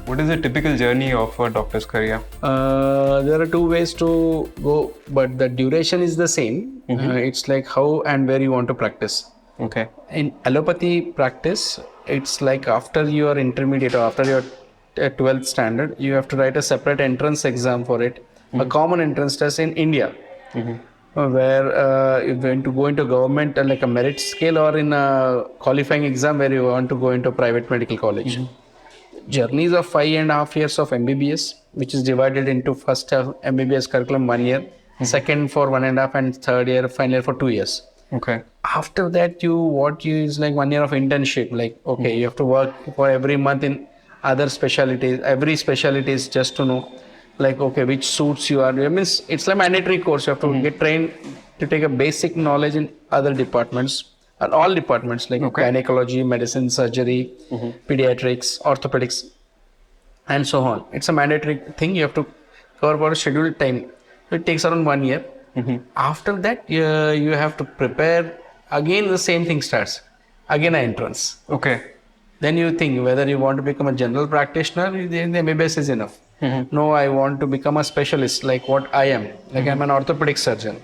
What is the typical journey of a doctor's career? There are two ways to go, but the duration is the same. It's like how and where you want to practice. Okay. In allopathy practice, it's like after your intermediate or after your 12th standard, you have to write a separate entrance exam for it, a common entrance test in India, where you're going to go into government like a merit scale or in a qualifying exam where you want to go into a private medical college. Journeys of 5.5 years of MBBS, which is divided into first MBBS curriculum 1 year, second for 1.5, and third year, final year for 2 years. Okay. After that, you is like 1 year of internship. Like, okay, you have to work for every month in other specialties. Every specialty is just to know, like, okay, which suits you are. It means it's a mandatory course. You have to get trained to take a basic knowledge in other departments, and all departments like gynecology, medicine, surgery, pediatrics, orthopedics, and so on. It's a mandatory thing. You have to cover for a scheduled time. It takes around 1 year. After that, you have to prepare. Again, the same thing starts. Again, an entrance. Okay. Then you think whether you want to become a general practitioner, then the MBBS is enough. No, I want to become a specialist like what I am. Like I'm an orthopedic surgeon.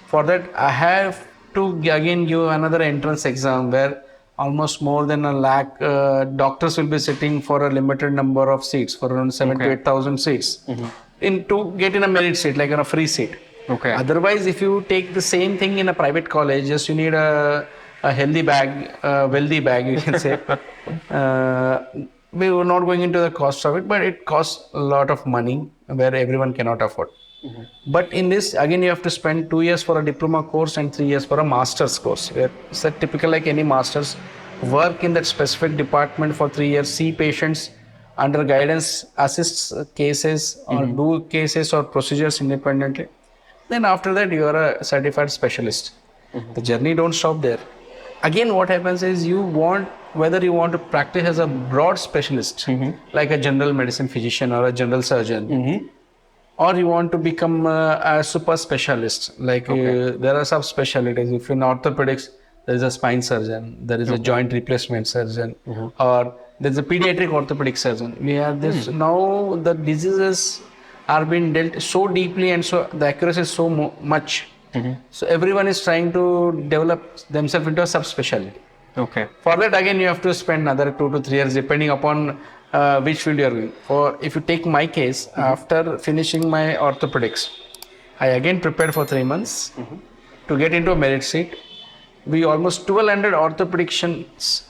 For that, I have to again give another entrance exam where almost more than 1 lakh doctors will be sitting for a limited number of seats, for around 7 to 8,000 seats, to get in a merit seat, like in a free seat. Okay. Otherwise, if you take the same thing in a private college, just you need a healthy bag, a wealthy bag, you can say. We were not going into the cost of it, but it costs a lot of money where everyone cannot afford. But in this, again, you have to spend 2 years for a diploma course and 3 years for a master's course. Where it's a typical like any master's, work in that specific department for 3 years, see patients under guidance, assist cases or do cases or procedures independently. Then after that, you are a certified specialist. The journey don't stop there. Again, what happens is whether you want to practice as a broad specialist, like a general medicine physician or a general surgeon, or you want to become a super specialist. Like there are subspecialties. If in orthopedics, there is a spine surgeon, there is a joint replacement surgeon, or there is a pediatric orthopedic surgeon. We have this now. The diseases are being dealt so deeply, and so the accuracy is so much. So everyone is trying to develop themselves into a subspecialty. Okay. For that, again, you have to spend another 2 to 3 years, depending upon which field you are going. For if you take my case, after finishing my orthopedics, I again prepared for 3 months to get into a merit seat. We almost 1,200 orthopedicians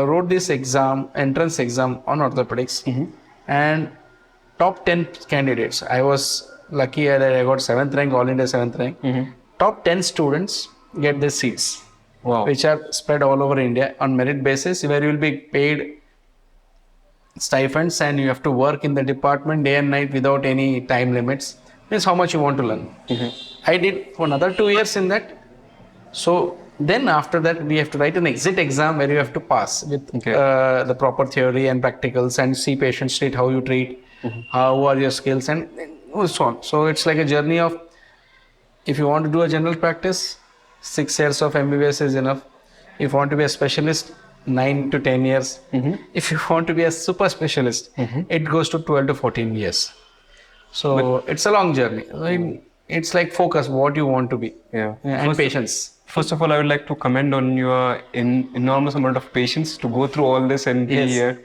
wrote this exam, entrance exam on orthopedics, and top 10 candidates. I was lucky that I got 7th rank, all India 7th rank. Top 10 students get the seats, which are spread all over India on merit basis, where you will be paid stipends and you have to work in the department day and night without any time limits. Means how much you want to learn. I did for another 2 years in that. So then after that, we have to write an exit exam where you have to pass with the proper theory and practicals and see patients, treat how you treat, how are your skills, and so on. So it's like a journey of, if you want to do a general practice, 6 years of MBBS is enough. If you want to be a specialist, 9 to 10 years. If you want to be a super specialist, it goes to 12 to 14 years. So it's a long journey. It's like focus what you want to be, and patience. First of all, I would like to commend on your enormous amount of patience to go through all this and be here.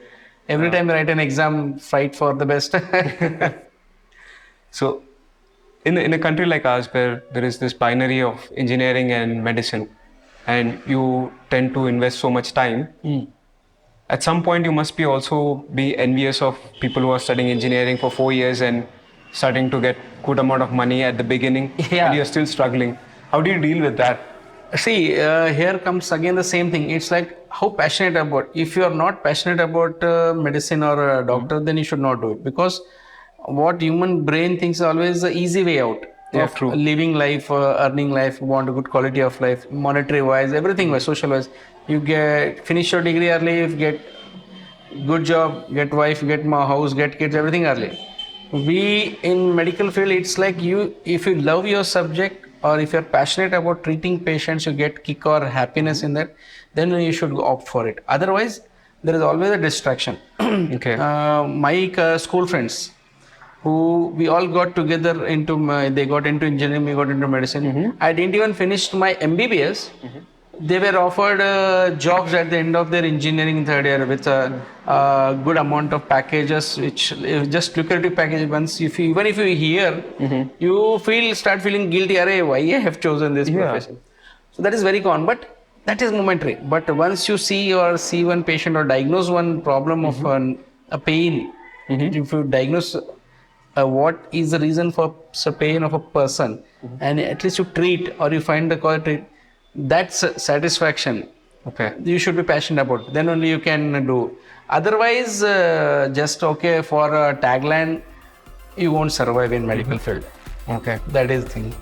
Every time I write an exam, fight for the best. So, in a country like ours where there is this binary of engineering and medicine, and you tend to invest so much time, at some point you must be envious of people who are studying engineering for 4 years and starting to get good amount of money at the beginning, and you're still struggling. How do you deal with that? See, here comes again the same thing. It's like how passionate about. If you are not passionate about medicine or a doctor, then you should not do it, because what human brain thinks is always the easy way out of living life, earning life, want a good quality of life, monetary wise, everything wise, social wise. You finish your degree early, you get good job, get wife, get house, get kids, everything early. We in medical field, it's like if you love your subject or if you're passionate about treating patients, you get kick or happiness in that, then you should opt for it. Otherwise, there is always a distraction. Okay. My school friends, who we all got together into, they got into engineering, we got into medicine. I didn't even finish my MBBS. They were offered jobs at the end of their engineering third year with a good amount of packages, which just lucrative package. Once, even if you hear, you start feeling guilty. Arey, why I have chosen this profession? So that is very common, but that is momentary. But once you see one patient or diagnose one problem of a pain, if you diagnose what is the reason for pain of a person, and at least you treat or you find the cause, that's satisfaction. Okay. You should be passionate about it. Then only you can do. Otherwise, just okay for a tagline, you won't survive in medical field. Okay. That is the thing.